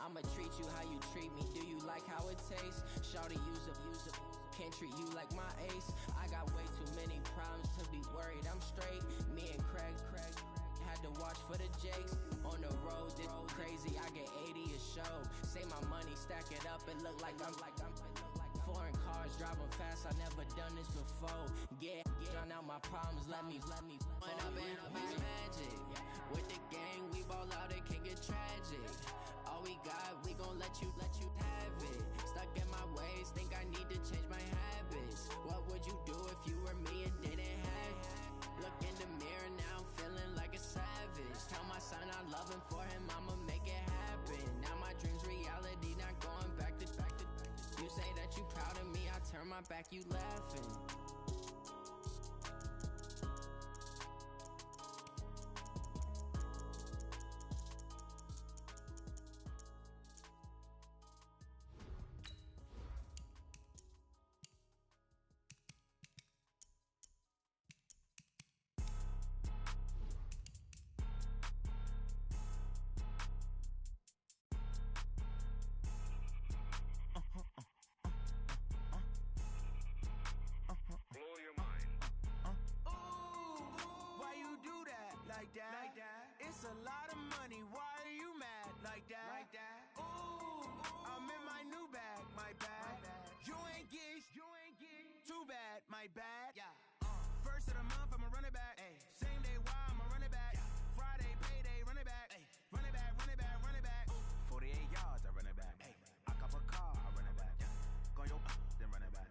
I'ma treat you how you treat me. Do you like how it tastes? Shawty, use a can't treat you like my ace. I got way too many problems to be worried. I'm straight. Me and Craig had to watch for the Jakes. On the road, this crazy. I get 80 a show. Say my money, stack it up and look like I'm foreign cars, driving fast. I never done this before. Yeah, drown out my problems. Let me. When I've been magic with the gang, we ball out. It can get tragic. All we got, we gon' let you have it. Stuck in my ways, think I need to change my habits. What would you do if you were me and didn't have it? Look in the mirror now, I'm feeling like a savage. Tell my son I love him, for him I'ma make it happen. Now my dream's reality, not going back to. You say that you proud of me, I turn my back, you laughing. It's a lot of money, why are you mad like that? Ooh, I'm in my new bag, my bad. You ain't get too bad, my bad. Yeah. First of the month, I'ma run it back. Ay. Same day, why I'ma run it back. Yeah. Friday, payday, run it back. Ay. Run it back, run it back, run it back. Ooh. 48 yards, I run it back. Ay. I cop a car, I run it back. Yeah. Go yo, then run it back.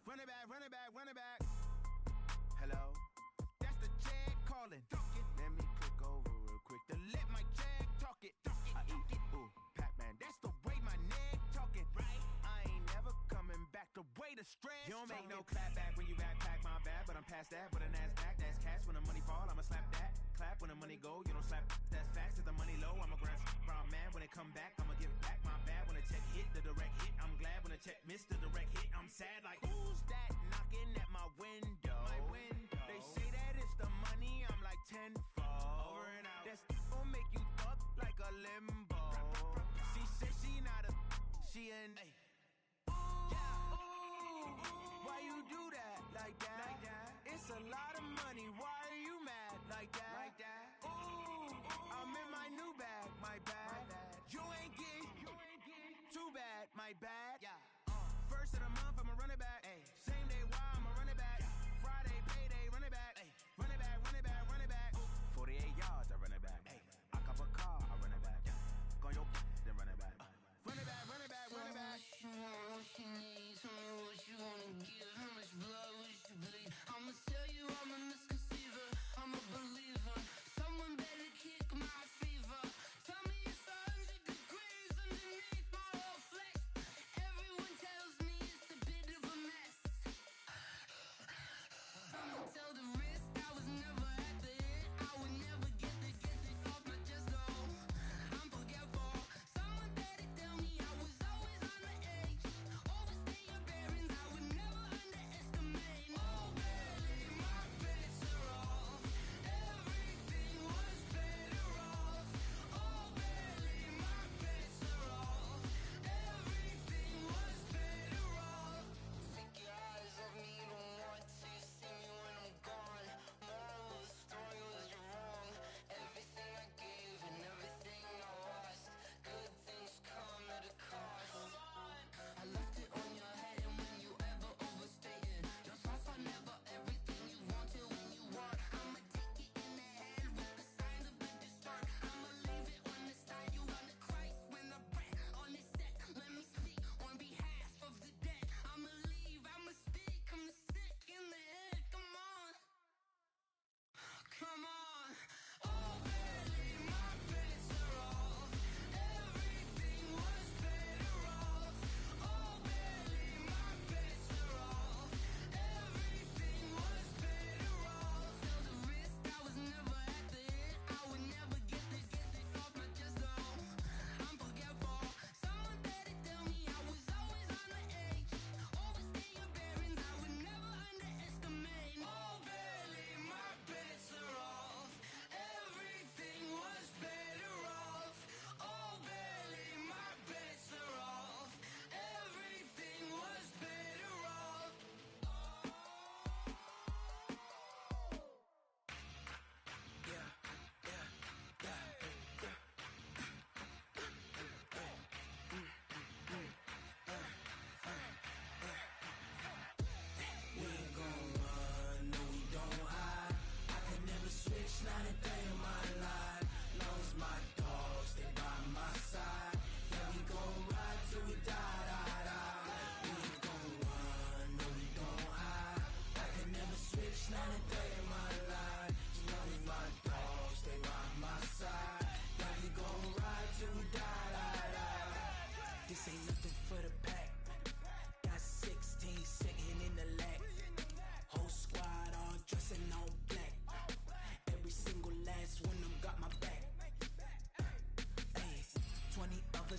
Run it back, run it back, run it back. Hello? That's the jag calling. Let me click over real quick to let my jag talk it. I eat it, ooh, Pac-Man. That's the way my neck talking. Right? I ain't never coming back the way the stress. You don't make no clap back when you backpack, my bad. But I'm past that with a NASDAQ. That's cash when the money fall, I'ma slap that. Clap when the money go, you don't slap. That's facts. If the money low, I'ma grab brown man. When it come back, I'ma give it back my bad. When the check hit, the direct hit. I'm glad when the check missed the direct hit. I'm sad like, who's that knocking at my window? My window. They say that it's the money, I'm like tenfold. Over and out. That's gon' make you up like a limbo. She said she not a, she an. Ooh, why you do that like that? It's a lot of money, why are you mad like that? Ooh, I'm in my new bag, my bad. You ain't get too bad, my bad. Yeah. First of the month, I'ma run it back. Ay. Same day, why I'ma run it back. Yeah. Friday, payday, run it back. Ay. Run it back, run it back, run it back. Ooh. 48 yards, I run it back. Ay. I cop a car, I run it back. Yeah. Go yo, then run it back. Run it back, run it back, run it back. What you want, what you need, tell me what you wanna give. How much blood would you bleed? I'ma tell you I'm a misconceiver, I'm a believer. Someone better kick my fever. Tell me it's 100 degrees underneath my whole flesh. Everyone tells me it's the big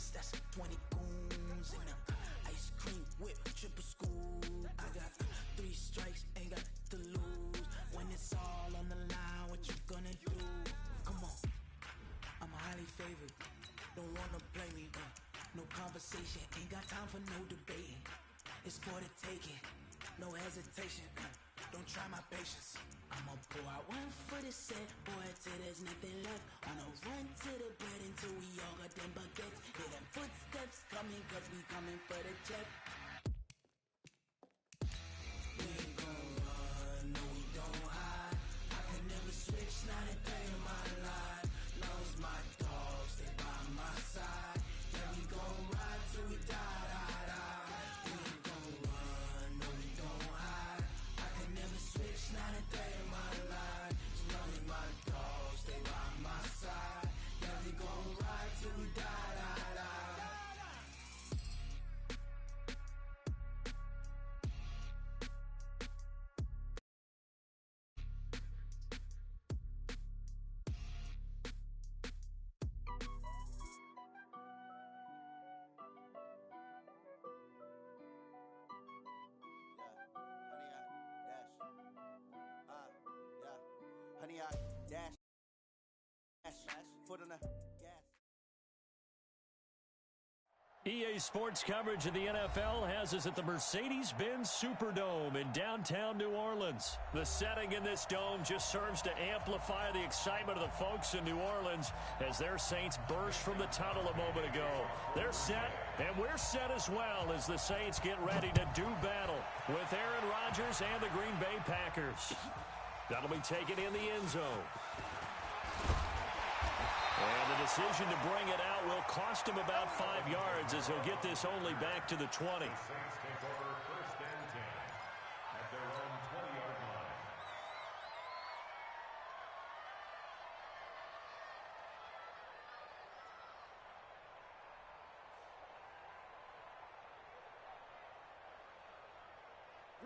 killers, that's 20 goons in a ice cream whip, triple scoop. I got 3 strikes, ain't got to lose. When it's all on the line, what you gonna do? Come on, I'm highly favored. Don't wanna play me, no conversation, ain't got time for no debating. It's for the taking, no hesitation, don't try my patience. I'ma pour out 1 foot of set, boy, till there's nothing left. On a run to the bread until we all got them baguettes. Hear them footsteps coming, cause we coming for the check. We ain't gon' run, no we don't hide. I can never switch, not a day in my life. Love's my dog, stay by my side. Yeah, we gon' ride till we die, die, die. We ain't gon' run, no we don't hide. I can never switch, not a day in my life. As long as my dog stay by my side. Yeah, we gon' ride till we die, die, die. Honey, I dash, foot on the gas. EA Sports coverage of the NFL has us at the Mercedes-Benz Superdome in downtown New Orleans. The setting in this dome just serves to amplify the excitement of the folks in New Orleans as their Saints burst from the tunnel a moment ago. They're set, and we're set as well as the Saints get ready to do battle with Aaron Rodgers and the Green Bay Packers. That'll be taken in the end zone. And the decision to bring it out will cost him about 5 yards as he'll get this only back to the 20. Saints take over 1st and 10 at their own 20-yard line.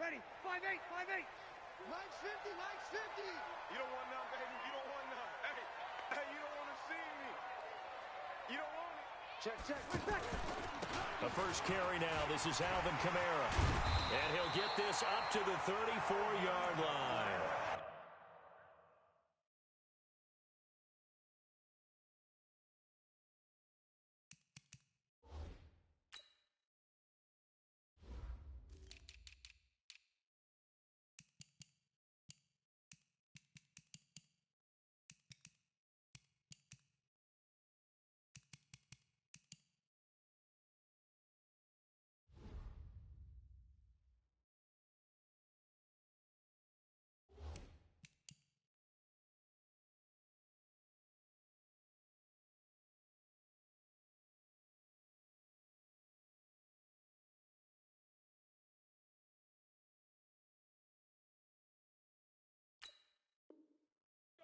Ready, 5-8, 5-8. Mike's 50, Mike's 50. You don't want none, baby. You don't want none. Hey, you don't want to see me. You don't want it. Check. The first carry now. This is Alvin Kamara. And he'll get this up to the 34-yard line.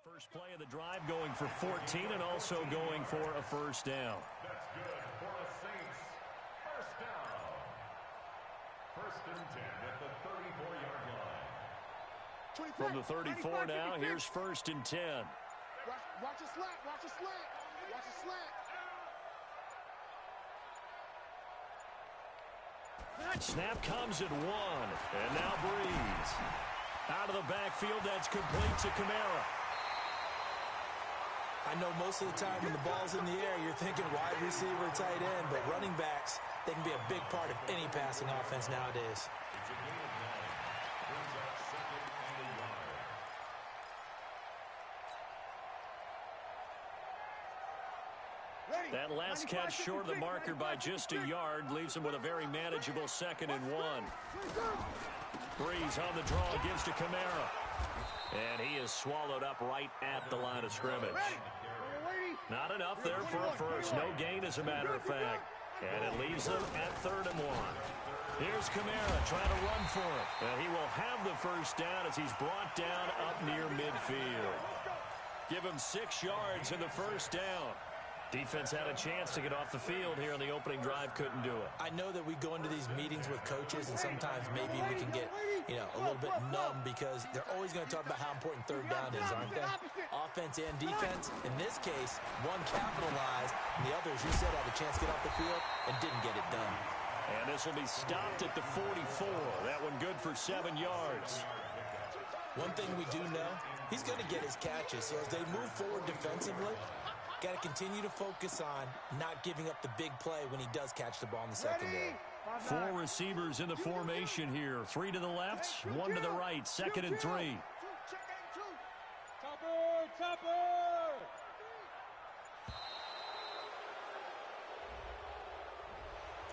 First play of the drive going for 14 and also going for a first down. That's good for the Saints. First down. 1st and 10 at the 34-yard line. From the 34 now, here's 1st and 10. Watch a slant, watch a slant. Watch a slant. Snap comes at 1. And now Breeze. Out of the backfield, that's complete to Kamara. I know most of the time when the ball's in the air, you're thinking wide receiver, tight end, but running backs, they can be a big part of any passing offense nowadays. It's a gain of 9. Brings up 2nd and a yard. That last catch short of the marker by just a yard leaves him with a very manageable 2nd and 1. Breeze on the draw, gives to Kamara. And he is swallowed up right at the line of scrimmage. Not enough there for a first. No gain, as a matter of fact. And it leaves them at 3rd and 1. Here's Kamara trying to run for it. And he will have the first down as he's brought down up near midfield. Give him 6 yards in the first down. Defense had a chance to get off the field here on the opening drive, couldn't do it. I know that we go into these meetings with coaches, and sometimes maybe we can get, a little bit numb because they're always going to talk about how important third down is, aren't they? Offense and defense. In this case, one capitalized, and the other, as you said, had a chance to get off the field and didn't get it done. And this will be stopped at the 44. That one good for 7 yards. One thing we do know, he's going to get his catches. So as they move forward defensively, got to continue to focus on not giving up the big play when he does catch the ball in the secondary. 4 receivers in the formation here. 3 to the left, 1 to the right. 2nd and 3.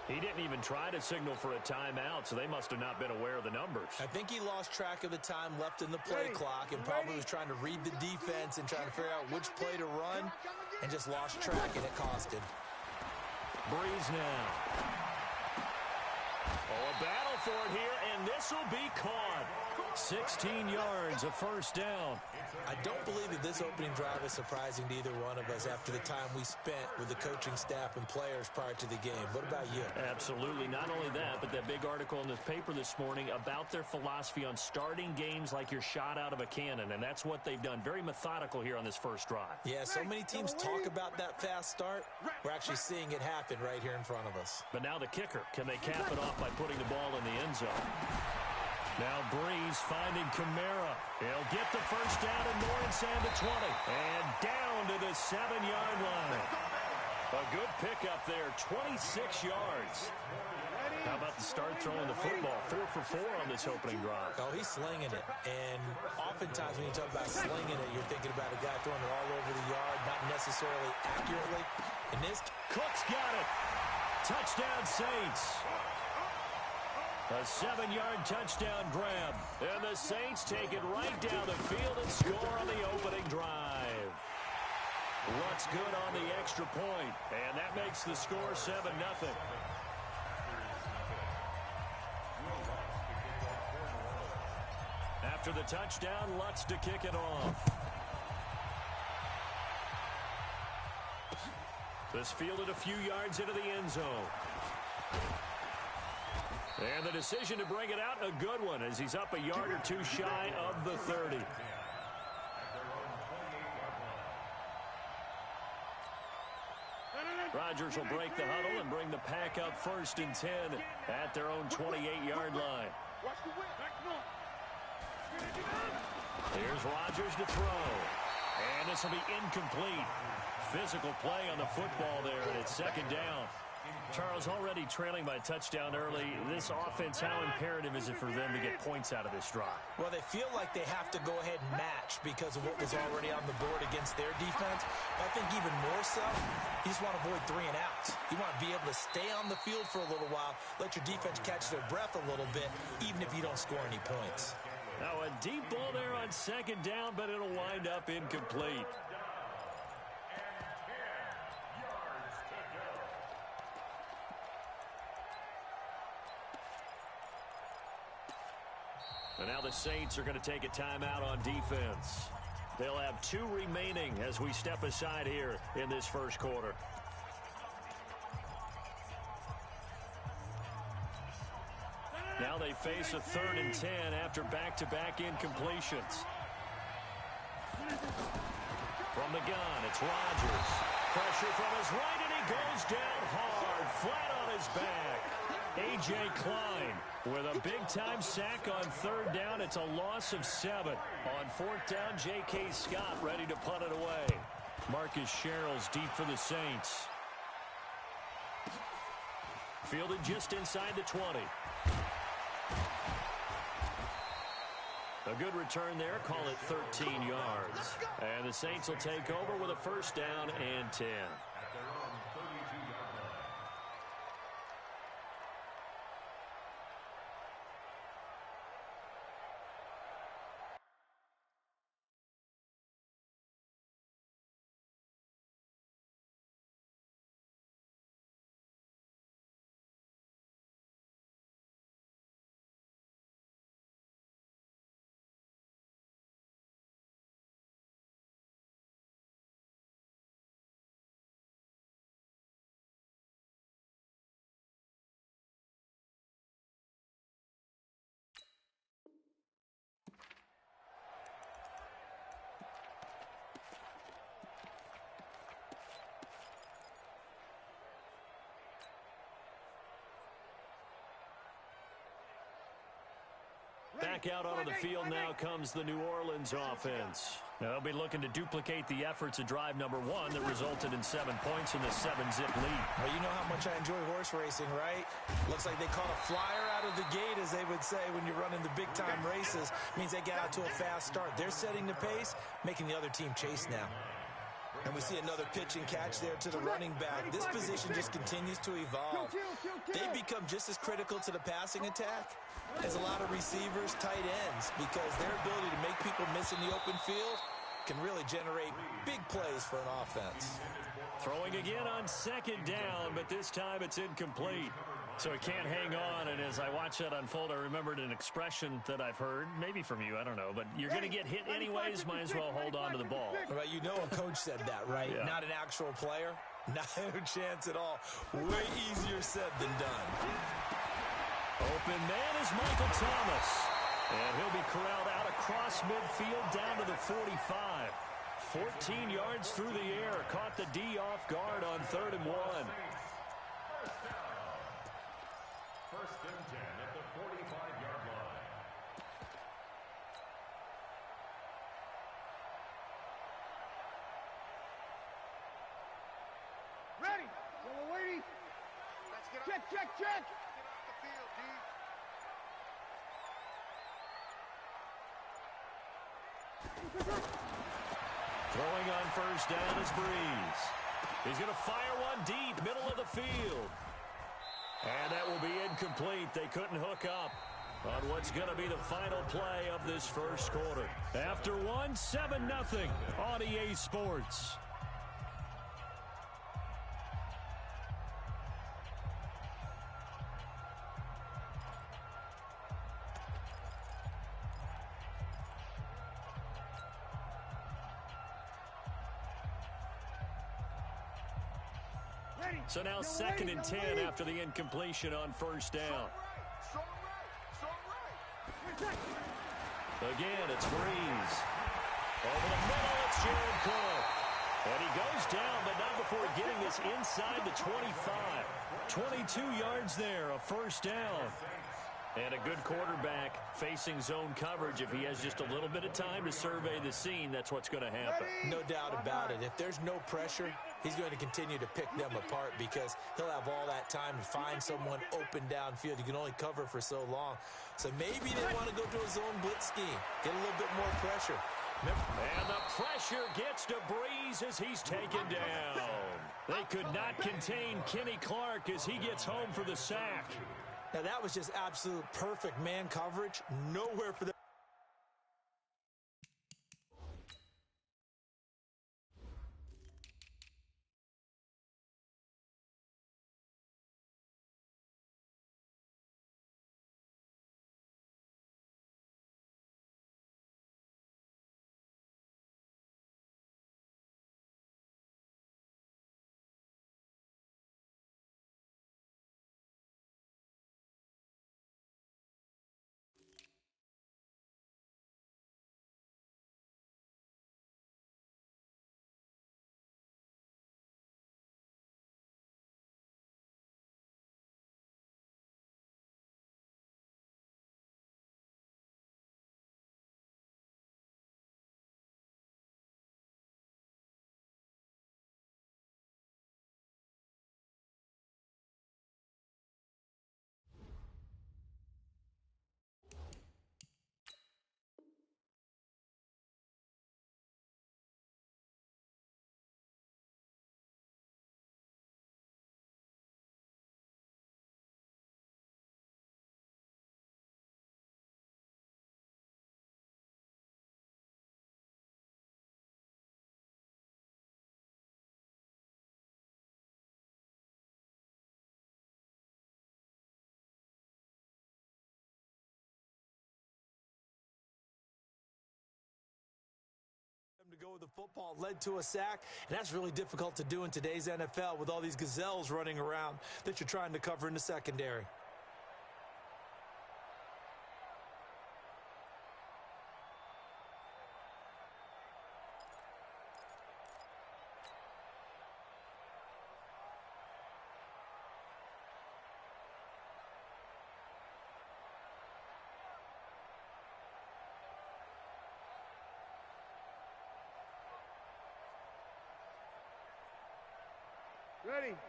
He didn't even try to signal for a timeout, so they must have not been aware of the numbers. I think he lost track of the time left in the play clock and probably was trying to read the defense and trying to figure out which play to run and just lost track, and it cost him. Breeze now. Oh, a battle for it here, and this will be caught. 16 yards, a first down. I don't believe that this opening drive is surprising to either one of us after the time we spent with the coaching staff and players prior to the game. What about you? Absolutely. Not only that, but that big article in the paper this morning about their philosophy on starting games like you're shot out of a cannon, and that's what they've done. Very methodical here on this first drive. Yeah, so many teams talk about that fast start. We're actually seeing it happen right here in front of us. But now the kicker. Can they cap it off by putting the ball in the end zone? Now Breeze finding Kamara. He'll get the first down and more inside the 20. And down to the 7-yard line. A good pickup there, 26 yards. How about the start throwing the football? 4 for 4 on this opening drive. Oh, he's slinging it. And oftentimes when you talk about slinging it, you're thinking about a guy throwing it all over the yard, not necessarily accurately. In this, Cook's got it. Touchdown Saints. A 7-yard touchdown grab. And the Saints take it right down the field and score on the opening drive. What's good on the extra point? And that makes the score 7-0. After the touchdown, Lutz to kick it off. This fielded a few yards into the end zone. And the decision to bring it out, a good one, as he's up a yard or two shy of the 30. Rodgers will break the huddle and bring the pack up 1st and 10 at their own 28-yard line. Here's Rodgers to throw. And this will be incomplete. Physical play on the football there, and it's 2nd down. Charles, already trailing by a touchdown early. This offense, how imperative is it for them to get points out of this drive? Well, they feel like they have to go ahead and match because of what was already on the board against their defense. But I think even more so, you just want to avoid 3 and outs. You want to be able to stay on the field for a little while, let your defense catch their breath a little bit, even if you don't score any points. Now a deep ball there on 2nd down, but it'll wind up incomplete. And now the Saints are going to take a timeout on defense. They'll have 2 remaining as we step aside here in this first quarter. Now they face a 3rd and 10 after back-to-back incompletions. From the gun, it's Rodgers. Pressure from his right, and he goes down hard, flat on his back. A.J. Klein with a big-time sack on 3rd down. It's a loss of 7. On 4th down, J.K. Scott ready to punt it away. Marcus Sherrills deep for the Saints. Fielded just inside the 20. A good return there. Call it 13 yards. And the Saints will take over with a 1st down and 10. Back out onto the field now comes the New Orleans offense. Now they'll be looking to duplicate the efforts of drive number 1 that resulted in 7 points in the 7-zip lead. Well, you know how much I enjoy horse racing, right? Looks like they caught a flyer out of the gate, as they would say when you're running the big-time races. Means they get out to a fast start. They're setting the pace, making the other team chase now. And we see another pitch and catch there to the running back. This position just continues to evolve. They become just as critical to the passing attack as a lot of receivers, tight ends, because their ability to make people miss in the open field can really generate big plays for an offense. Throwing again on 2nd down, but this time it's incomplete. So he can't hang on, and as I watch that unfold, I remembered an expression that I've heard, maybe from you, I don't know, but you're going to get hit anyways, might as well hold on to the ball. Well, you know a coach said that, right? Yeah. Not an actual player. Not a chance at all. Way easier said than done. Open man is Michael Thomas, and he'll be corralled out across midfield down to the 45. 14 yards through the air, caught the D off guard on 3rd and 1. First and 10 at the 45-yard line. Ready. Yellow lady. Check. Get off the field, D. Throwing on 1st down is Breeze. He's going to fire one deep, middle of the field. And that will be incomplete. They couldn't hook up on what's going to be the final play of this first quarter. After 7-0 on EA Sports. So now 2nd and 10 after the incompletion on 1st down. Again, it's Breeze. Over the middle, it's Jared Cook. And he goes down, but not before getting this inside the 25. 22 yards there, a 1st down. And a good quarterback facing zone coverage. If he has just a little bit of time to survey the scene, that's what's going to happen. No doubt about it. If there's no pressure, he's going to continue to pick them apart because he'll have all that time to find someone open downfield. You can only cover for so long. So maybe they want to go to a zone blitz scheme, get a little bit more pressure. And the pressure gets to Breeze as he's taken down. They could not contain Kenny Clark as he gets home for the sack. Now, that was just absolute perfect man coverage. Nowhere for the to go with the football led to a sack, and that's really difficult to do in today's NFL with all these gazelles running around that you're trying to cover in the secondary.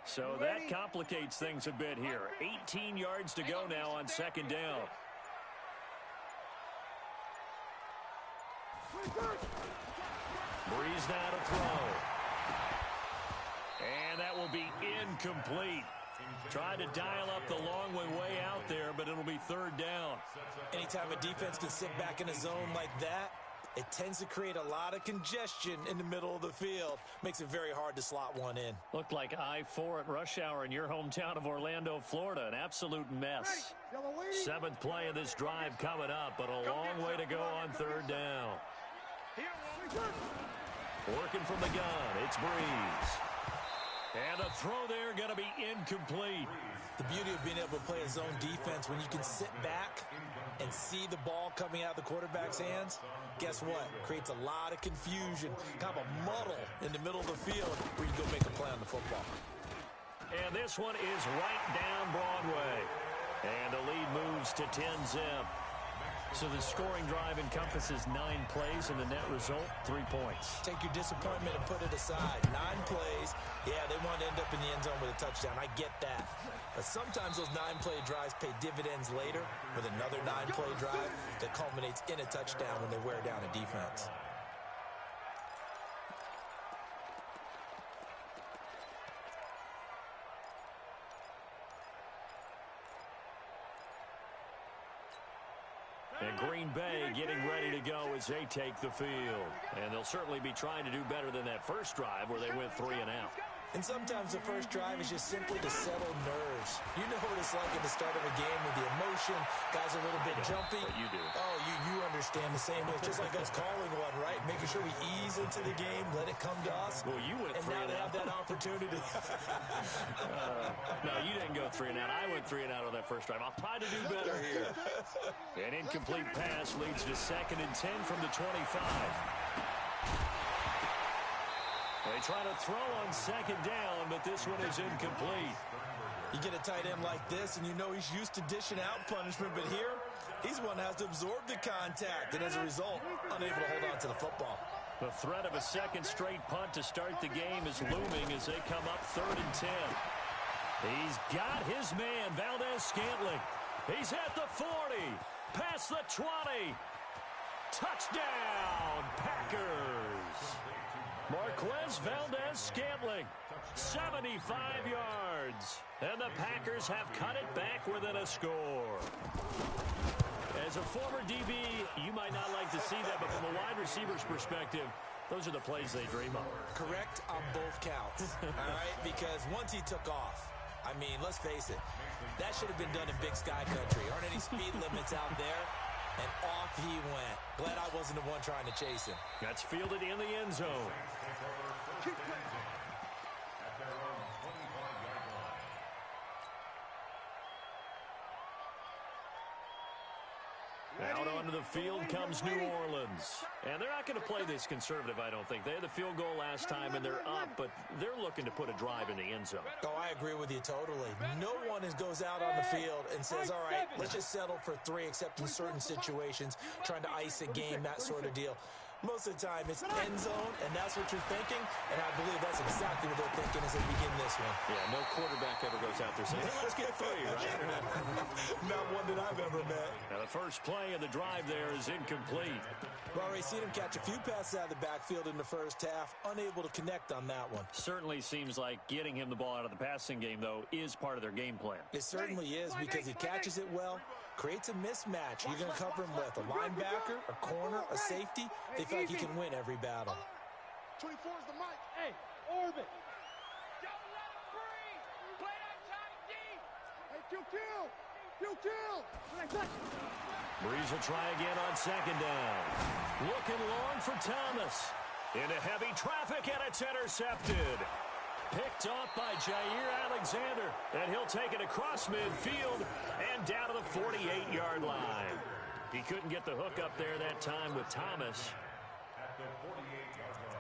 So that complicates things a bit here. 18 yards to go now on second down. Breeze now to throw. And that will be incomplete. Tried to dial up the long way out there, but it'll be third down. Anytime a defense can sit back in a zone like that, it tends to create a lot of congestion in the middle of the field. Makes it very hard to slot one in. Looked like I-4 at rush hour in your hometown of Orlando, Florida. An absolute mess. Seventh play of this drive coming up, but a long way to go on third down. Working from the gun, it's Breeze. And the throw there going to be incomplete. The beauty of being able to play a zone defense when you can sit back and see the ball coming out of the quarterback's hands, guess what? Creates a lot of confusion, kind of a muddle in the middle of the field where you go make a play on the football. And this one is right down Broadway. And the lead moves to 10-zip. So the scoring drive encompasses 9 plays, and the net result, 3 points. Take your disappointment and put it aside. 9 plays. Yeah, they want to end up in the end zone with a touchdown. I get that. But sometimes those 9-play drives pay dividends later with another 9-play drive that culminates in a touchdown when they wear down a defense. And Green Bay getting ready to go as they take the field. And they'll certainly be trying to do better than that first drive where they went 3 and out. And sometimes the first drive is just simply to settle nerves. You know what it's like at the start of a game with the emotion. Guys are a little bit jumpy. But you do. Oh, you understand the same way. Just like us calling one, right? Making sure we ease into the game, let it come to us. Well, you went 3 and now they have that opportunity. No, you didn't go 3 and out. I went 3 and out on that first drive. I'll try to do better here. An incomplete pass leads to 2nd and 10 from the 25. They try to throw on 2nd down, but this one is incomplete. You get a tight end like this, and you know he's used to dishing out punishment, but here, he's the one that has to absorb the contact, and as a result, unable to hold on to the football. The threat of a 2nd straight punt to start the game is looming as they come up 3rd and 10. He's got his man, Valdez-Scantling. He's at the 40, past the 20. Touchdown, Packers. Marquez Valdez-Scantling, 75 yards. And the Packers have cut it back within a score. As a former DB, you might not like to see that, but from a wide receiver's perspective, those are the plays they dream of. Correct on both counts, all right? Because once he took off, I mean, let's face it, that should have been done in Big Sky Country. Aren't any speed limits out there? And off he went. Glad I wasn't the one trying to chase him. That's fielded in the end zone. Out onto the field comes New Orleans. And they're not going to play this conservative, I don't think. They had the field goal last time, and they're up, but they're looking to put a drive in the end zone. Oh, I agree with you totally. No one goes out on the field and says, all right, let's just settle for 3, except in certain situations, trying to ice a game, that sort of deal. Most of the time, it's end zone, and that's what you're thinking, and I believe that's exactly what they're thinking as they begin this one. Yeah, no quarterback ever goes out there saying, hey, let's get 3, right? Not one that I've ever met. Now, the first play of the drive there is incomplete. We've already seen him catch a few passes out of the backfield in the first half, unable to connect on that one. Certainly seems like getting him the ball out of the passing game, though, is part of their game plan. It certainly is, because he catches it well, creates a mismatch. You're going to cover him with a linebacker, a corner, a safety. They feel like he can win every battle. 24 is the mic. Hey, orbit. Don't let him breathe. Play that tight deep. Hey, kill. Breeze will try again on 2nd down. Looking long for Thomas. Into heavy traffic, and it's intercepted. Picked off by Jair Alexander, and he'll take it across midfield and down to the 48-yard line. He couldn't get the hook up there that time with Thomas. At the 48-yard line.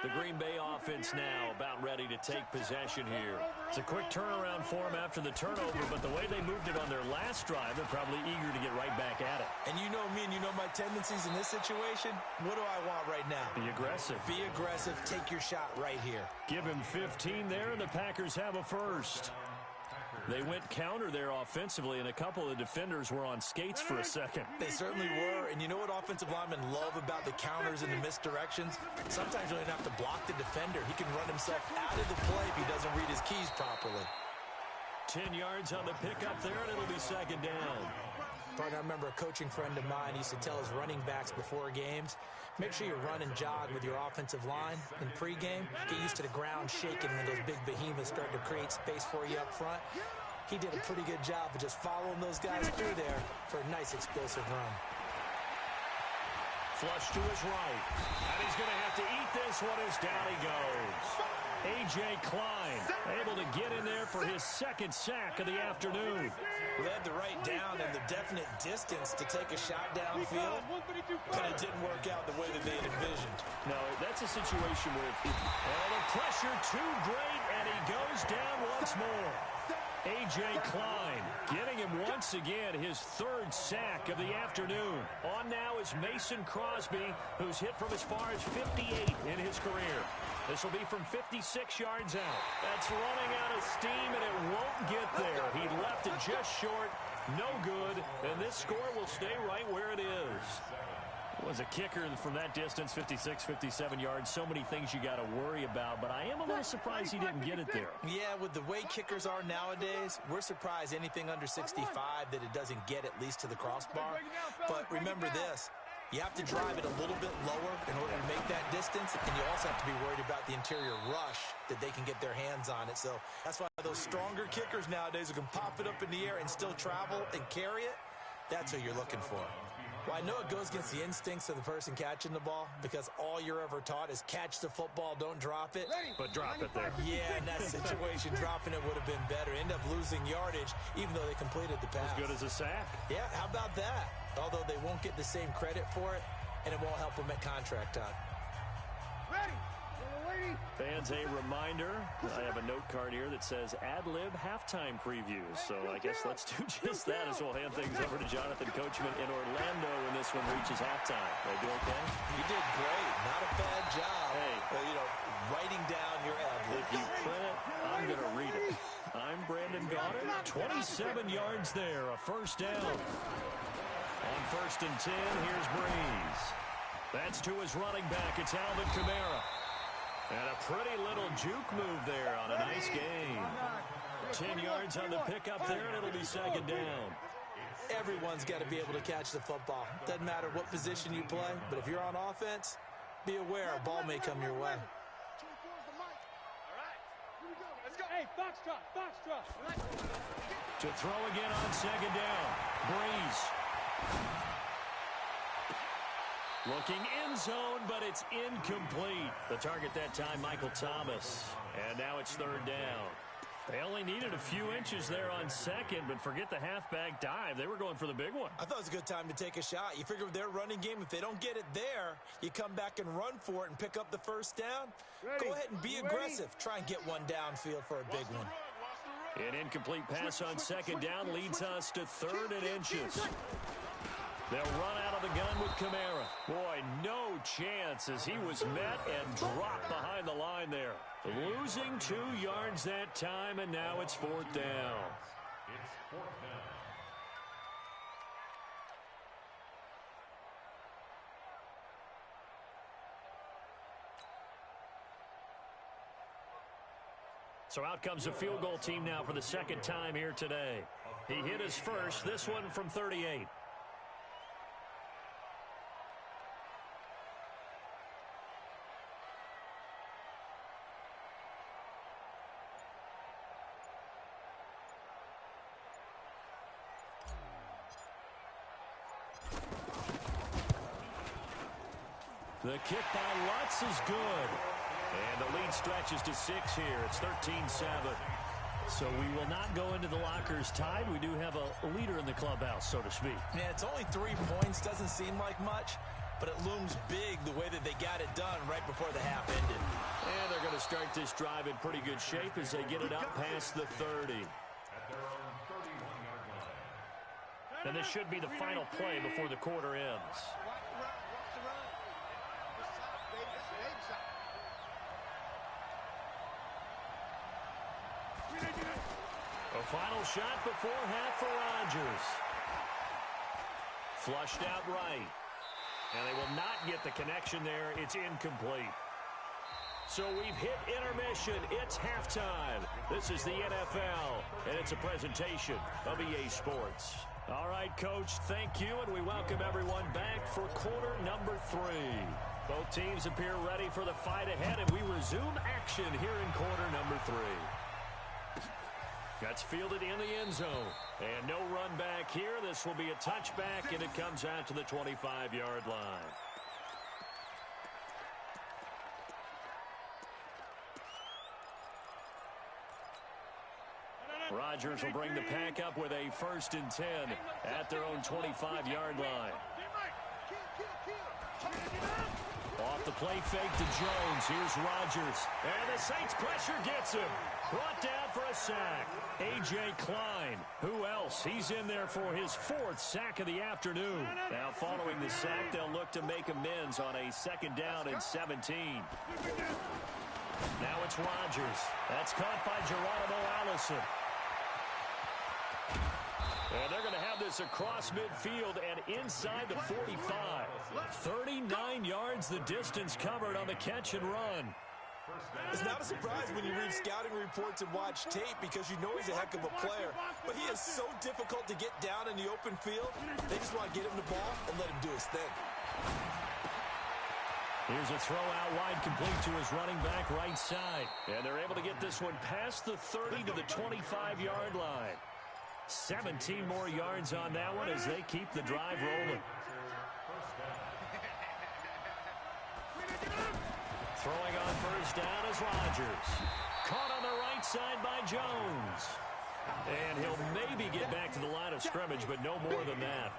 The Green Bay offense now about ready to take possession here. It's a quick turnaround for them after the turnover, but the way they moved it on their last drive, they're probably eager to get right back at it. And you know me and you know my tendencies in this situation. What do I want right now? Be aggressive. Be aggressive. Take your shot right here. Give him 15 there, and the Packers have a first. They went counter there offensively, and a couple of defenders were on skates for a second. They certainly were, and you know what offensive linemen love about the counters and the misdirections? Sometimes you don't even have to block the defender. He can run himself out of the play if he doesn't read his keys properly. 10 yards on the pickup there, and it'll be second down. Partner, I remember a coaching friend of mine used to tell his running backs before games, make sure you run and jog with your offensive line in pregame. Get used to the ground shaking when those big behemoths start to create space for you up front. He did a pretty good job of just following those guys through there for a nice explosive run. Flush to his right. And he's going to have to eat this one as down he goes. A.J. Klein able to get in there for his second sack of the afternoon. They had the right down and the definite distance to take a shot downfield, but it didn't work out the way that they had envisioned. No, that's a situation where the pressure too great, and he goes down once more. A.J. Klein getting him once again his third sack of the afternoon. On now is Mason Crosby, who's hit from as far as 58 in his career. This will be from 56 yards out. That's running out of steam, and it won't get there. He left it just short. No good, and this score will stay right where it is. Was a kicker from that distance, 56, 57 yards. So many things you got to worry about, but I am a little surprised he didn't get it there. Yeah, with the way kickers are nowadays, we're surprised anything under 65 that it doesn't get at least to the crossbar. But remember this, you have to drive it a little bit lower in order to make that distance, and you also have to be worried about the interior rush that they can get their hands on it. So that's why those stronger kickers nowadays who can pop it up in the air and still travel and carry it, that's what you're looking for. Well, I know it goes against the instincts of the person catching the ball because all you're ever taught is catch the football, don't drop it. But drop it there. Yeah, in that situation, dropping it would have been better. End up losing yardage, even though they completed the pass. As good as a sack. Yeah, how about that? Although they won't get the same credit for it, and it won't help them at contract time. Ready. Fans, a reminder, I have a note card here that says ad-lib halftime previews. So I guess let's do just that as we'll hand things over to Jonathan Coachman in Orlando when this one reaches halftime. They do okay? You did great. Not a bad job. Hey. Writing down your ad-lib. If you print it, I'm going to read it. I'm Brandon Goddard. 27 yards there, a first down. On 1st and 10, here's Breeze. That's to his running back. It's Alvin Kamara. And a pretty little juke move there on a nice gain. 10 yards on the pickup there, and it'll be second down. Everyone's got to be able to catch the football. Doesn't matter what position you play, but if you're on offense, be aware a ball may come your way. Hey, Foxtrot. To throw again on second down. Breeze. Looking end zone, but it's incomplete. The target that time, Michael Thomas. And now it's third down. They only needed a few inches there on second, but forget the halfback dive. They were going for the big one. I thought it was a good time to take a shot. You figure with their running game, if they don't get it there, you come back and run for it and pick up the first down. Go ahead and be aggressive. Try and get one downfield for a big one. An incomplete pass on second down leads us to 3rd and inches. They'll run out of the gun with Kamara. Boy, no chance as he was met and dropped behind the line there. Losing 2 yards that time, and now it's 4th down. It's 4th down. So out comes a field goal team now for the second time here today. He hit his first, this one from 38. The kick by Lutz is good. And the lead stretches to 6 here. It's 13-7. So we will not go into the lockers tied. We do have a leader in the clubhouse, so to speak. Yeah, it's only 3 points. Doesn't seem like much. but it looms big the way that they got it done right before the half ended. And they're going to start this drive in pretty good shape as they get it up past the 30. And this should be the final play before the quarter ends. A final shot before half for Rodgers. Flushed out right. And they will not get the connection there. It's incomplete. So we've hit intermission. It's halftime. This is the NFL, and it's a presentation of EA Sports. All right, Coach, thank you, and we welcome everyone back for quarter number 3. Both teams appear ready for the fight ahead, and we resume action here in quarter number 3. That's fielded in the end zone. And no run back here. This will be a touchback, and it comes out to the 25-yard line. Rodgers will bring the pack up with a 1st and 10 at their own 25-yard line. Off the play fake to Jones. Here's Rodgers. And the Saints pressure gets him. Brought down for a sack. A.J. Klein. Who else? He's in there for his 4th sack of the afternoon. Now following the sack, they'll look to make amends on a 2nd down and 17. Now it's Rodgers. That's caught by Geronimo Allison. And they're going to have this across midfield and inside the 45. 39 yards the distance covered on the catch and run. It's not a surprise when you read scouting reports and watch tape because you know he's a heck of a player. But he is so difficult to get down in the open field. They just want to get him the ball and let him do his thing. Here's a throw out wide complete to his running back right side. And they're able to get this one past the 30 to the 25-yard line. 17 more yards on that one as they keep the drive rolling. Throwing on 1st down is Rodgers. Caught on the right side by Jones. And he'll maybe get back to the line of scrimmage, but no more than that.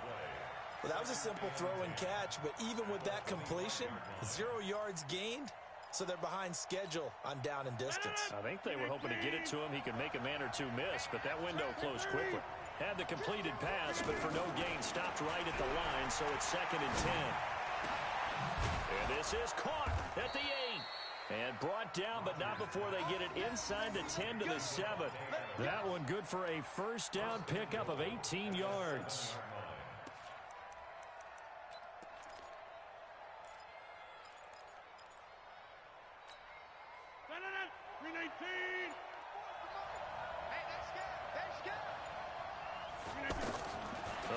Well, that was a simple throw and catch, but even with that completion, 0 yards gained, so they're behind schedule on down and distance. I think they were hoping to get it to him. He could make a man or two miss, but that window closed quickly. Had the completed pass, but for no gain, stopped right at the line, so it's 2nd and 10. And this is caught at the 8. And brought down, but not before they get it inside the 10 to the 7. That one good for a 1st down pickup of 18 yards.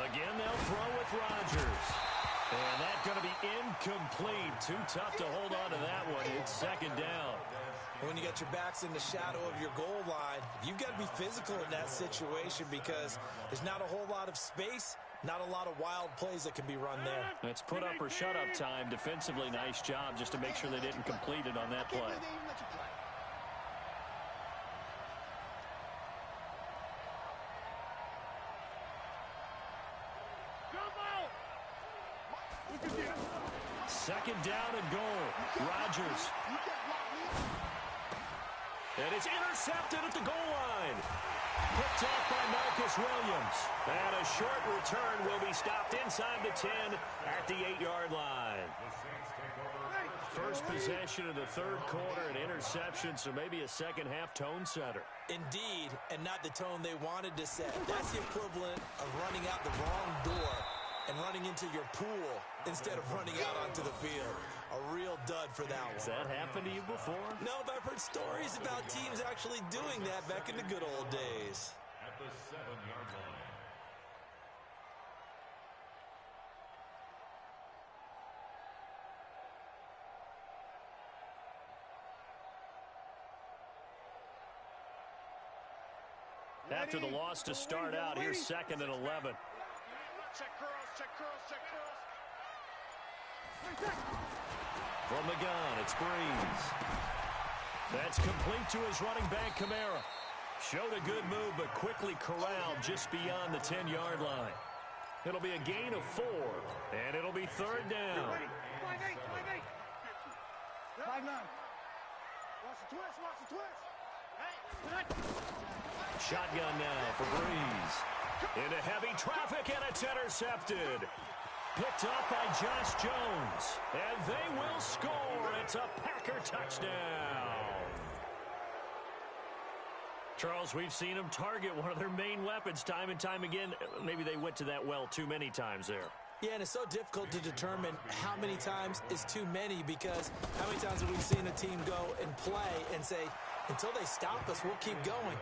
Again, they'll throw with Rodgers. And that's going to be incomplete. Too tough to hold on to that one. It's 2nd down. When you got your backs in the shadow of your goal line, you've got to be physical in that situation because there's not a whole lot of space, not a lot of wild plays that can be run there. It's put up or shut up time. Defensively, nice job just to make sure they didn't complete it on that play. Second down and goal. Rodgers. And it's intercepted at the goal line. Picked off by Marcus Williams. And a short return will be stopped inside the 10 at the 8-yard line. First possession of the 3rd quarter, an interception, so maybe a second-half tone setter. Indeed, and not the tone they wanted to set. That's the equivalent of running out the wrong door and running into your pool instead of running out onto the field. A real dud for that one. Has that happened to you before? No, but I've heard stories about teams actually doing that back in the good old days. At the 7-yard line. After the loss to start out, here's 2nd and 11. Check curls, check curls, check curls. From the gun, it's Breeze. That's complete to his running back, Kamara. Showed a good move, but quickly corralled just beyond the 10-yard line. It'll be a gain of 4, and it'll be third down. 5-9. Watch the twist, watch the twist. Shotgun now for Breeze. Into heavy traffic, and it's intercepted. Picked up by Josh Jones. And they will score. It's a Packer touchdown. Charles, we've seen them target one of their main weapons time and time again. Maybe they went to that well too many times there. Yeah, and it's so difficult to determine how many times is too many, because how many times have we seen a team go and play and say, until they stop us, we'll keep going.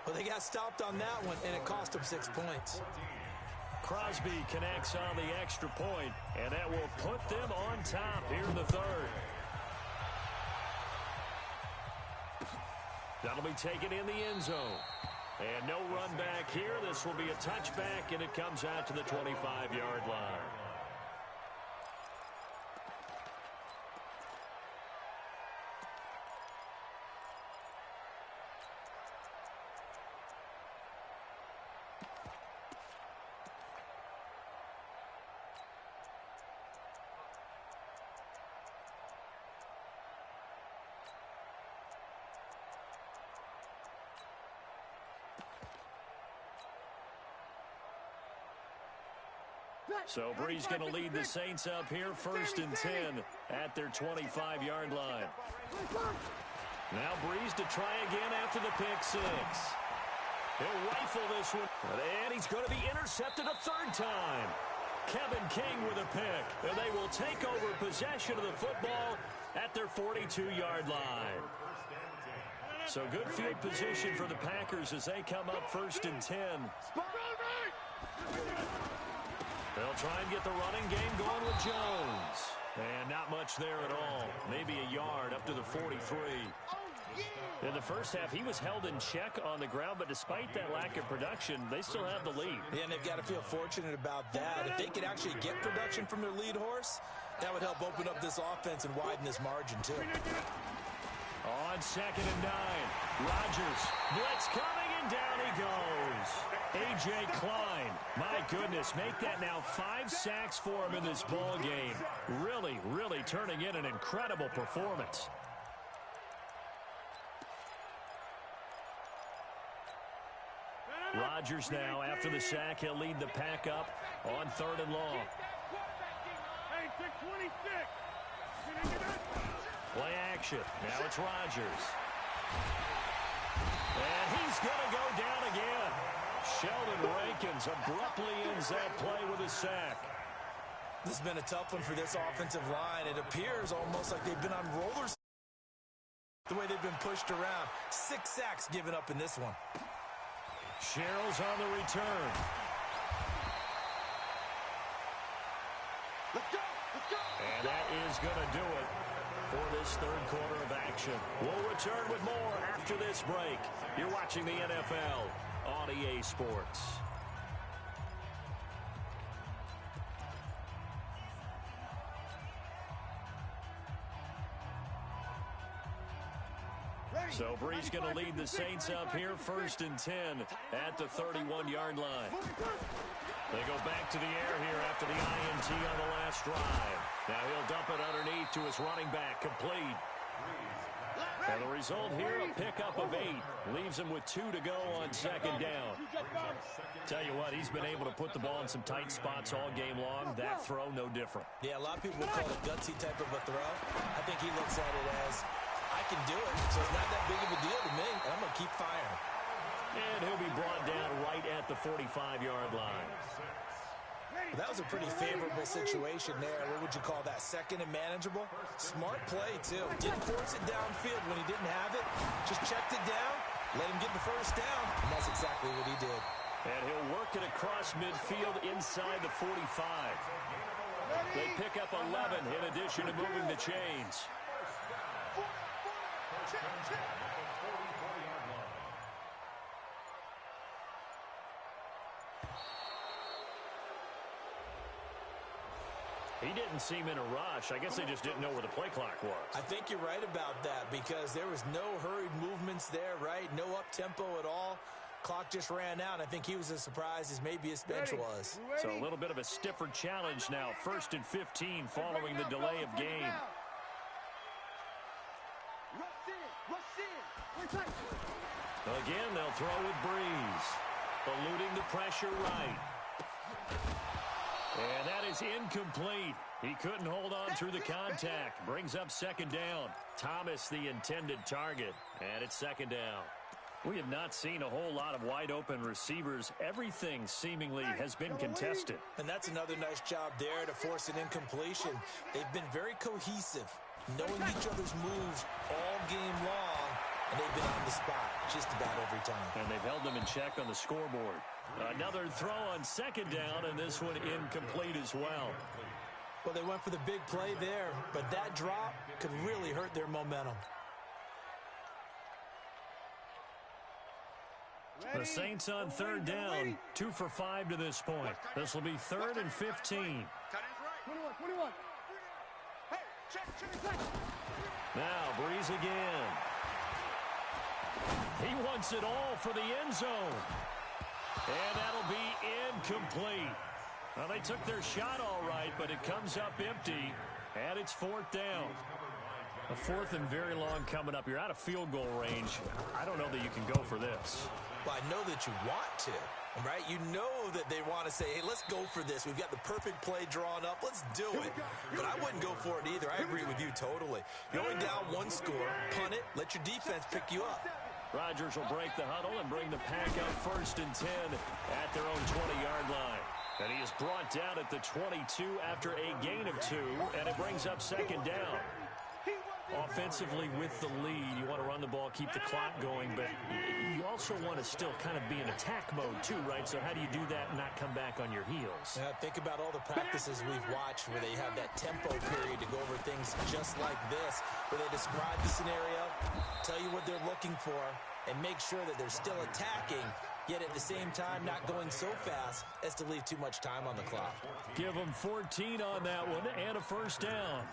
Well, they got stopped on that one, and it cost them 6 points. Crosby connects on the extra point, and that will put them on top here in the third. That'll be taken in the end zone. And no run back here. This will be a touchback, and it comes out to the 25-yard line. So Breeze going to lead the Saints up here, 1st and 10 at their 25-yard line. Now Breeze to try again after the pick six. He'll rifle this one, and he's going to be intercepted a third time. Kevin King with a pick, and they will take over possession of the football at their 42-yard line. So good field position for the Packers as they come up 1st and 10. They'll try and get the running game going with Jones. And not much there at all. Maybe a yard up to the 43. In the first half, he was held in check on the ground, but despite that lack of production, they still have the lead. Yeah, and they've got to feel fortunate about that. If they could actually get production from their lead horse, that would help open up this offense and widen this margin, too. On 2nd and 9, Rodgers, blitz coming, and down he goes. A.J. Klein, my goodness, make that now 5 sacks for him in this ball game. Really, really turning in an incredible performance. Rodgers now, after the sack, he'll lead the pack up on 3rd and long. Play action. Now it's Rodgers. And he's going to go down again. Sheldon Rankins abruptly ends that play with a sack. This has been a tough one for this offensive line. It appears almost like they've been on rollers the way they've been pushed around. 6 sacks given up in this one. Sherrill's on the return. Let's go! Let's go! And that is going to do it for this third quarter of action. We'll return with more after this break. You're watching the NFL on EA Sports. So Breeze going to lead the Saints up here, 1st and 10 at the 31-yard line. They go back to the air here after the INT on the last drive. Now he'll dump it underneath to his running back, complete. And the result here, a pickup of 8. Leaves him with 2 to go on 2nd down. Tell you what, he's been able to put the ball in some tight spots all game long. That throw, no different. Yeah, a lot of people will call it gutsy type of a throw. I think he looks at it as, I can do it, so it's not that big of a deal to me, and I'm going to keep firing. And he'll be brought down right at the 45-yard line. That was a pretty favorable situation there. What would you call that? 2nd and manageable? Smart play, too. Didn't force it downfield when he didn't have it. Just checked it down, let him get the first down, and that's exactly what he did. And he'll work it across midfield inside the 45. They pick up 11 in addition to moving the chains. He didn't seem in a rush. I guess they just didn't know where the play clock was. I think you're right about that because there was no hurried movements there, right? No up-tempo at all. Clock just ran out. I think he was as surprised as maybe his bench was. So a little bit of a stiffer challenge now. 1st and 15 following the delay of game. Again, they'll throw with Breeze. Eluding the pressure right. And that is incomplete. He couldn't hold on through the contact. Brings up 2nd down. Thomas the intended target. And it's 2nd down. We have not seen a whole lot of wide-open receivers. Everything seemingly has been contested. And that's another nice job there to force an incompletion. They've been very cohesive, knowing each other's moves all game long, and they've been on the spot just about every time. And they've held them in check on the scoreboard. Another throw on 2nd down, and this one incomplete as well. Well, they went for the big play there, but that drop could really hurt their momentum. The Saints on 3rd down, 2 for 5 to this point. This will be 3rd and 15. 21. Hey, check. Now Breeze again. He wants it all for the end zone. And that'll be incomplete. Well, they took their shot all right, but it comes up empty, and it's 4th down. A 4th and very long coming up. You're out of field goal range. I don't know that you can go for this. Well, I know that you want to, right? You know that they want to say, hey, let's go for this. We've got the perfect play drawn up. Let's do it. But I wouldn't go for it either. I agree with you totally. You're only down 1 score. Punt it. Let your defense pick you up. Rodgers will break the huddle and bring the pack up 1st and 10 at their own 20-yard line. And he is brought down at the 22 after a gain of 2, and it brings up 2nd down. Offensively with the lead, you want to run the ball, keep the clock going, but you also want to still kind of be in attack mode too, right? So how do you do that and not come back on your heels? Think about all the practices we've watched where they have that tempo period to go over things just like this, where they describe the scenario, tell you what they're looking for, and make sure that they're still attacking, yet at the same time not going so fast as to leave too much time on the clock. Give them 14 on that one and a 1st down.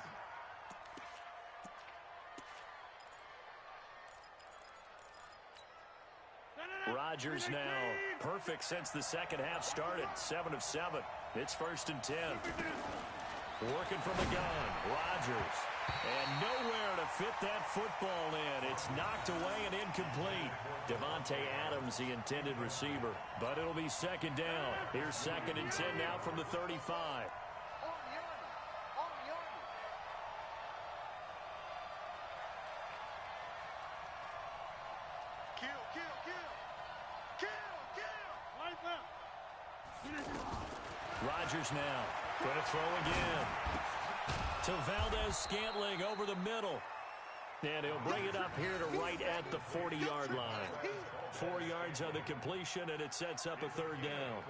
Rodgers now perfect since the 2nd half started. 7 of 7. It's 1st and 10. Working from the gun. Rodgers. And nowhere to fit that football in. It's knocked away and incomplete. Devontae Adams, the intended receiver. But it'll be 2nd down. Here's 2nd and 10 now from the 35. Rodgers now going to throw again to Valdez-Scantling over the middle. And he'll bring it up here to right at the 40-yard line. 4 yards on the completion, and it sets up a 3rd down.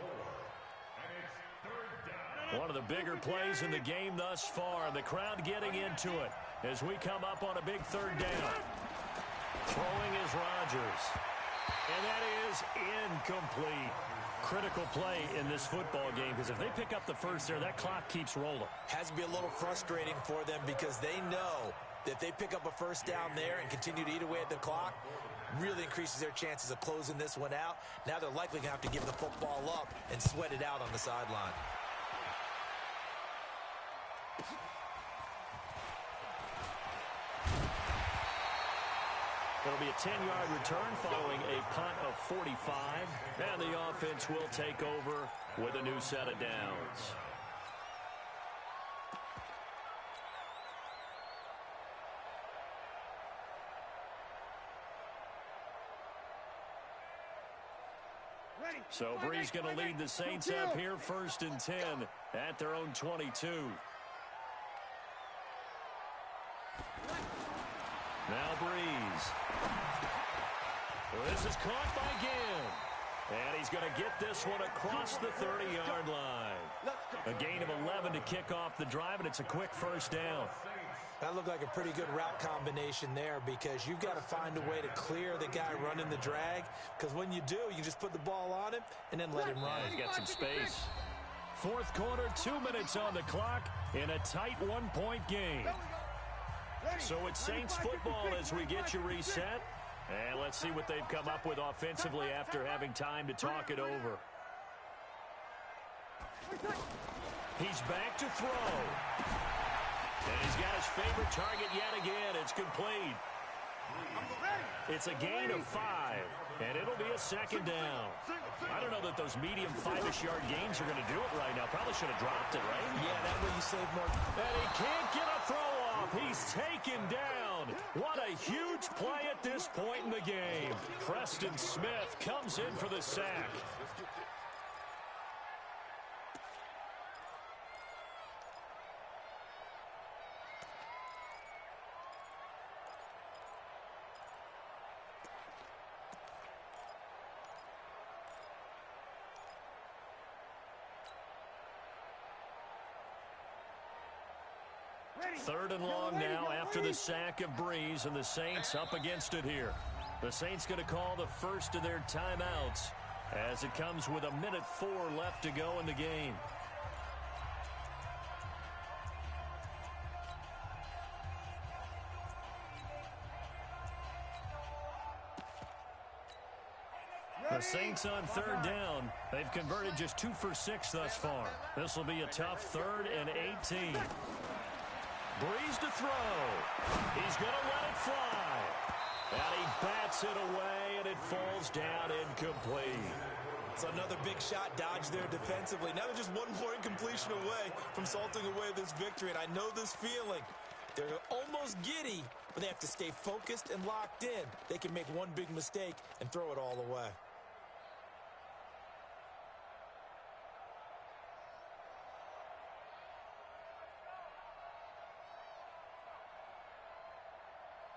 One of the bigger plays in the game thus far. The crowd getting into it as we come up on a big 3rd down. Throwing is Rodgers. And that is incomplete. Critical play in this football game, because if they pick up the first there, that clock keeps rolling. Has to be a little frustrating for them because they know that if they pick up a 1st down there and continue to eat away at the clock, really increases their chances of closing this one out. Now they're likely going to have to give the football up and sweat it out on the sideline. It'll be a 10-yard return following a punt of 45. And the offense will take over with a new set of downs. So Breeze going to lead the Saints up here 1st and 10 at their own 22. Now Breeze. This is caught by Ginn. And he's going to get this one across the 30-yard line. A gain of 11 to kick off the drive, and it's a quick 1st down. That looked like a pretty good route combination there, because you've got to find a way to clear the guy running the drag, because when you do, you just put the ball on him and then let him run. Yeah, he's got some space. 4th quarter, 2 minutes on the clock in a tight 1-point game. So it's Saints football as we get you reset. And let's see what they've come up with offensively after having time to talk it over. He's back to throw. And he's got his favorite target yet again. It's complete. It's a gain of 5, and it'll be a second down. I don't know that those medium 5-ish yard gains are going to do it right now. Probably should have dropped it, right? Yeah, that way you save more. And he can't get a throw off. He's taken down. What a huge play at this point in the game. Preston Smith comes in for the sack. Third and long now after the sack of Breeze, and the Saints up against it here. The Saints going to call the first of their timeouts as it comes with 1:04 left to go in the game. The Saints on third down. They've converted just 2 for 6 thus far. This will be a tough 3rd and 18. Breeze to throw. He's going to let it fly. And he bats it away, and it falls down incomplete. It's another big shot dodge there defensively. Now they're just one more incompletion away from salting away this victory, and I know this feeling. They're almost giddy, but they have to stay focused and locked in. They can make one big mistake and throw it all away.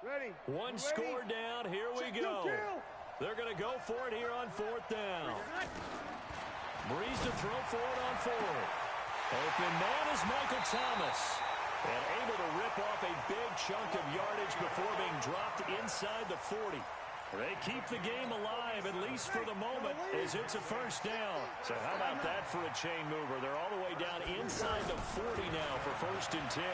Ready. One score down. Here we go. They're going to go for it here on 4th down. Breeze to throw for it on 4th. Open man is Michael Thomas. And able to rip off a big chunk of yardage before being dropped inside the 40. They keep the game alive, at least for the moment, as it's a first down. So how about that for a chain mover? They're all the way down inside the 40 now for 1st and 10.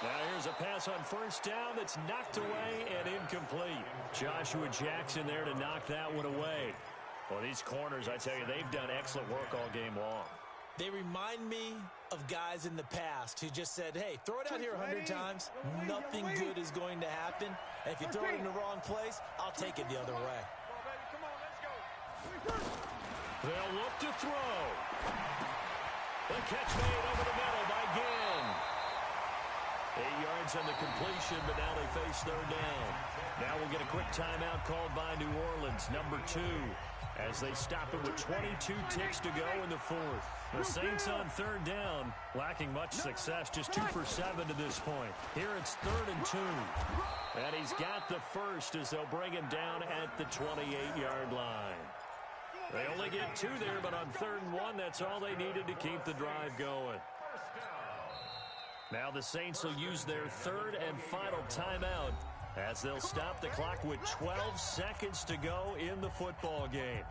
Now here's a pass on first down that's knocked away and incomplete. Joshua Jackson there to knock that one away. Well, these corners, I tell you, they've done excellent work all game long. They remind me of guys in the past who just said, hey, throw it out here 100 times. Nothing good is going to happen. And if you throw it in the wrong place, I'll take it the other way. They'll look to throw. The catch made over the middle by Ginn. 8 yards on the completion, but now they face 3rd down. Now we'll get a quick timeout called by New Orleans, number 2, as they stop it with 22 ticks to go in the 4th. The Saints on 3rd down, lacking much success, just 2 for 7 to this point. Here it's 3rd and 2. And he's got the first as they'll bring him down at the 28-yard line. They only get 2 there, but on 3rd and 1, that's all they needed to keep the drive going. Now the Saints will use their 3rd and final timeout as they'll stop the clock with 12 seconds to go in the football game.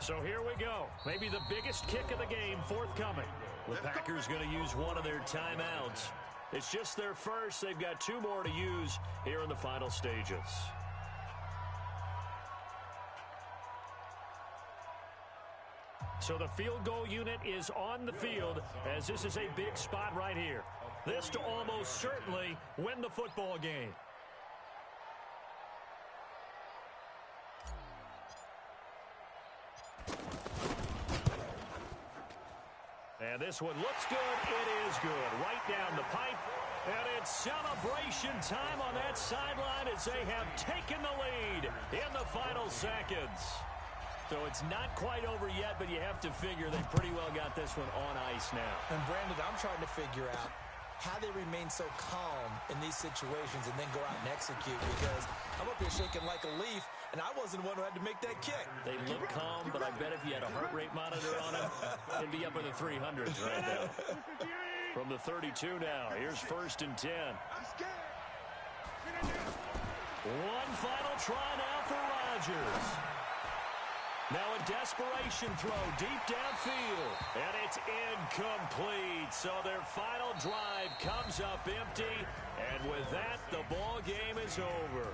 So here we go. Maybe the biggest kick of the game forthcoming. The Packers going to use one of their timeouts. It's just their first. They've got 2 more to use here in the final stages. So the field goal unit is on the field as this is a big spot right here. This to almost certainly win the football game. And this one looks good. It is good. Right down the pipe. And it's celebration time on that sideline as they have taken the lead in the final seconds. So it's not quite over yet, but you have to figure they pretty well got this one on ice now. And Brandon, I'm trying to figure out how they remain so calm in these situations and then go out and execute, because I'm up here shaking like a leaf, and I wasn't the one who had to make that kick. They look calm, but I bet if you had a heart rate monitor on them, it'd be up in the 300s right now. From the 32 now, here's 1st and 10. One final try now for Rodgers. Now a desperation throw deep downfield, and it's incomplete. So their final drive comes up empty. And with that, the ball game is over.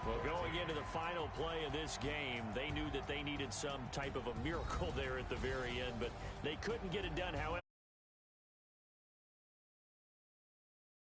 Well, going into the final play of this game, they knew that they needed some type of a miracle there at the very end, but they couldn't get it done. However,